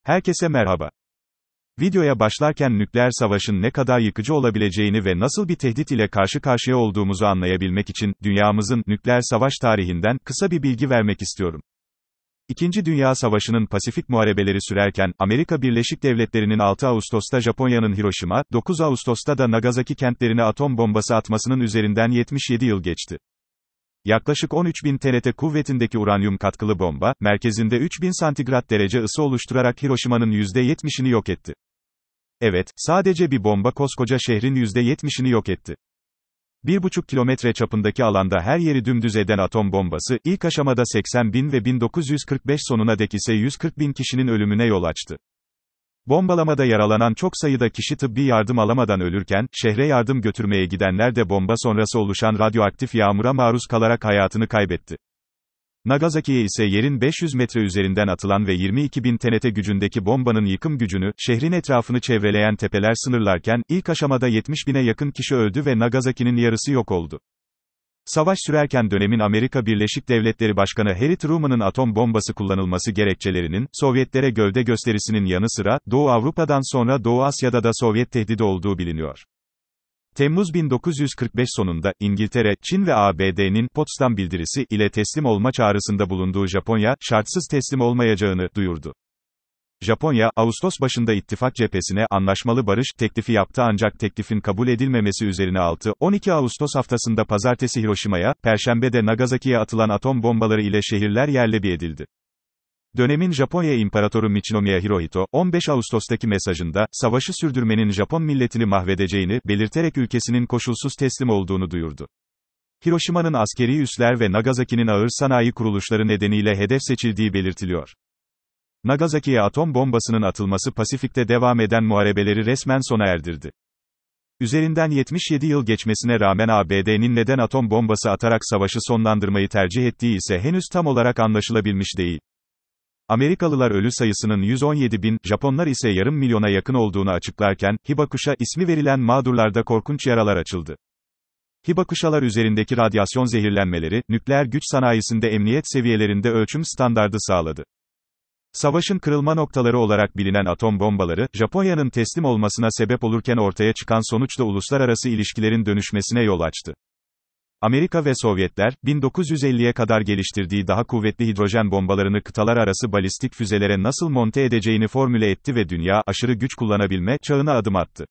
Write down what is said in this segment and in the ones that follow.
Herkese merhaba. Videoya başlarken nükleer savaşın ne kadar yıkıcı olabileceğini ve nasıl bir tehdit ile karşı karşıya olduğumuzu anlayabilmek için, dünyamızın, nükleer savaş tarihinden, kısa bir bilgi vermek istiyorum. İkinci Dünya Savaşı'nın Pasifik muharebeleri sürerken, Amerika Birleşik Devletleri'nin 6 Ağustos'ta Japonya'nın Hiroşima, 9 Ağustos'ta da Nagasaki kentlerine atom bombası atmasının üzerinden 77 yıl geçti. Yaklaşık 13.000 TRT kuvvetindeki uranyum katkılı bomba, merkezinde 3.000 santigrat derece ısı oluşturarak Hiroşima'nın %70'ini yok etti. Evet, sadece bir bomba koskoca şehrin %70'ini yok etti. 1,5 kilometre çapındaki alanda her yeri dümdüz eden atom bombası, ilk aşamada 80.000 ve 1945 sonuna dek ise 140.000 kişinin ölümüne yol açtı. Bombalamada yaralanan çok sayıda kişi tıbbi yardım alamadan ölürken, şehre yardım götürmeye gidenler de bomba sonrası oluşan radyoaktif yağmura maruz kalarak hayatını kaybetti. Nagasaki'ye ise yerin 500 metre üzerinden atılan ve 22.000 TRT gücündeki bombanın yıkım gücünü, şehrin etrafını çevreleyen tepeler sınırlarken, ilk aşamada 70.000'e yakın kişi öldü ve Nagasaki'nin yarısı yok oldu. Savaş sürerken dönemin Amerika Birleşik Devletleri Başkanı Harry Truman'ın atom bombası kullanılması gerekçelerinin, Sovyetlere gövde gösterisinin yanı sıra, Doğu Avrupa'dan sonra Doğu Asya'da da Sovyet tehdidi olduğu biliniyor. Temmuz 1945 sonunda, İngiltere, Çin ve ABD'nin, Potsdam Bildirisi, ile teslim olma çağrısında bulunduğu Japonya, şartsız teslim olmayacağını, duyurdu. Japonya, Ağustos başında ittifak cephesine, anlaşmalı barış, teklifi yaptı ancak teklifin kabul edilmemesi üzerine 6-12 Ağustos haftasında pazartesi Hiroşima'ya, perşembe de Nagasaki'ye atılan atom bombaları ile şehirler yerle bir edildi. Dönemin Japonya İmparatoru Michinomiya Hirohito, 15 Ağustos'taki mesajında, savaşı sürdürmenin Japon milletini mahvedeceğini, belirterek ülkesinin koşulsuz teslim olduğunu duyurdu. Hiroşima'nın askeri üsler ve Nagasaki'nin ağır sanayi kuruluşları nedeniyle hedef seçildiği belirtiliyor. Nagasaki'ye atom bombasının atılması Pasifik'te devam eden muharebeleri resmen sona erdirdi. Üzerinden 77 yıl geçmesine rağmen ABD'nin neden atom bombası atarak savaşı sonlandırmayı tercih ettiği ise henüz tam olarak anlaşılabilmiş değil. Amerikalılar ölü sayısının 117.000, Japonlar ise yarım milyona yakın olduğunu açıklarken, Hibakusha ismi verilen mağdurlarda korkunç yaralar açıldı. Hibakushalar üzerindeki radyasyon zehirlenmeleri, nükleer güç sanayisinde emniyet seviyelerinde ölçüm standardı sağladı. Savaşın kırılma noktaları olarak bilinen atom bombaları, Japonya'nın teslim olmasına sebep olurken ortaya çıkan sonuç da uluslararası ilişkilerin dönüşmesine yol açtı. Amerika ve Sovyetler, 1950'ye kadar geliştirdiği daha kuvvetli hidrojen bombalarını kıtalar arası balistik füzelere nasıl monte edeceğini formüle etti ve dünya, aşırı güç kullanabilme çağına adım attı.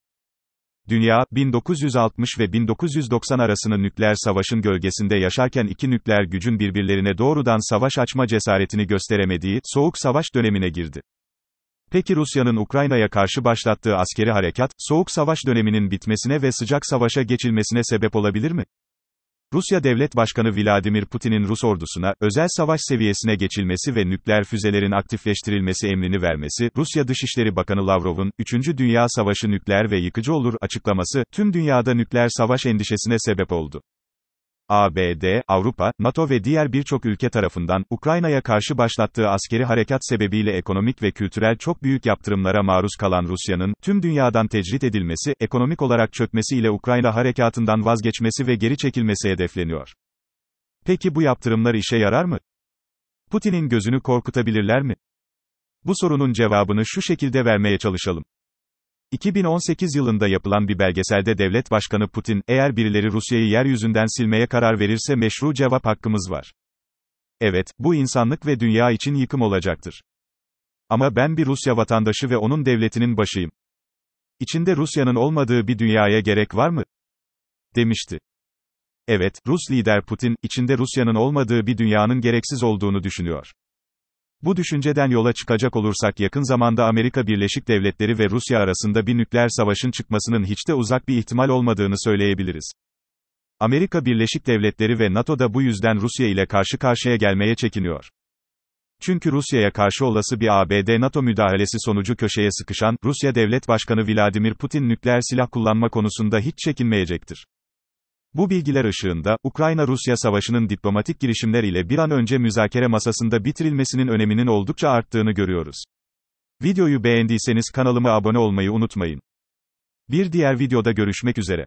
Dünya, 1960 ve 1990 arasını nükleer savaşın gölgesinde yaşarken iki nükleer gücün birbirlerine doğrudan savaş açma cesaretini gösteremediği, soğuk savaş dönemine girdi. Peki Rusya'nın Ukrayna'ya karşı başlattığı askeri harekat, soğuk savaş döneminin bitmesine ve sıcak savaşa geçilmesine sebep olabilir mi? Rusya Devlet Başkanı Vladimir Putin'in Rus ordusuna, özel savaş seviyesine geçilmesi ve nükleer füzelerin aktifleştirilmesi emrini vermesi, Rusya Dışişleri Bakanı Lavrov'un, 3. Dünya Savaşı nükleer ve yıkıcı olur, açıklaması, tüm dünyada nükleer savaş endişesine sebep oldu. ABD, Avrupa, NATO ve diğer birçok ülke tarafından, Ukrayna'ya karşı başlattığı askeri harekat sebebiyle ekonomik ve kültürel çok büyük yaptırımlara maruz kalan Rusya'nın, tüm dünyadan tecrit edilmesi, ekonomik olarak çökmesi ile Ukrayna harekatından vazgeçmesi ve geri çekilmesi hedefleniyor. Peki bu yaptırımlar işe yarar mı? Putin'in gözünü korkutabilirler mi? Bu sorunun cevabını şu şekilde vermeye çalışalım. 2018 yılında yapılan bir belgeselde Devlet Başkanı Putin, eğer birileri Rusya'yı yeryüzünden silmeye karar verirse meşru cevap hakkımız var. Evet, bu insanlık ve dünya için yıkım olacaktır. Ama ben bir Rusya vatandaşı ve onun devletinin başıyım. İçinde Rusya'nın olmadığı bir dünyaya gerek var mı? Demişti. Evet, Rus lider Putin, içinde Rusya'nın olmadığı bir dünyanın gereksiz olduğunu düşünüyor. Bu düşünceden yola çıkacak olursak yakın zamanda Amerika Birleşik Devletleri ve Rusya arasında bir nükleer savaşın çıkmasının hiç de uzak bir ihtimal olmadığını söyleyebiliriz. Amerika Birleşik Devletleri ve NATO da bu yüzden Rusya ile karşı karşıya gelmeye çekiniyor. Çünkü Rusya'ya karşı olası bir ABD-NATO müdahalesi sonucu köşeye sıkışan, Rusya Devlet Başkanı Vladimir Putin nükleer silah kullanma konusunda hiç çekinmeyecektir. Bu bilgiler ışığında, Ukrayna-Rusya savaşının diplomatik girişimler ile bir an önce müzakere masasında bitirilmesinin öneminin oldukça arttığını görüyoruz. Videoyu beğendiyseniz kanalıma abone olmayı unutmayın. Bir diğer videoda görüşmek üzere.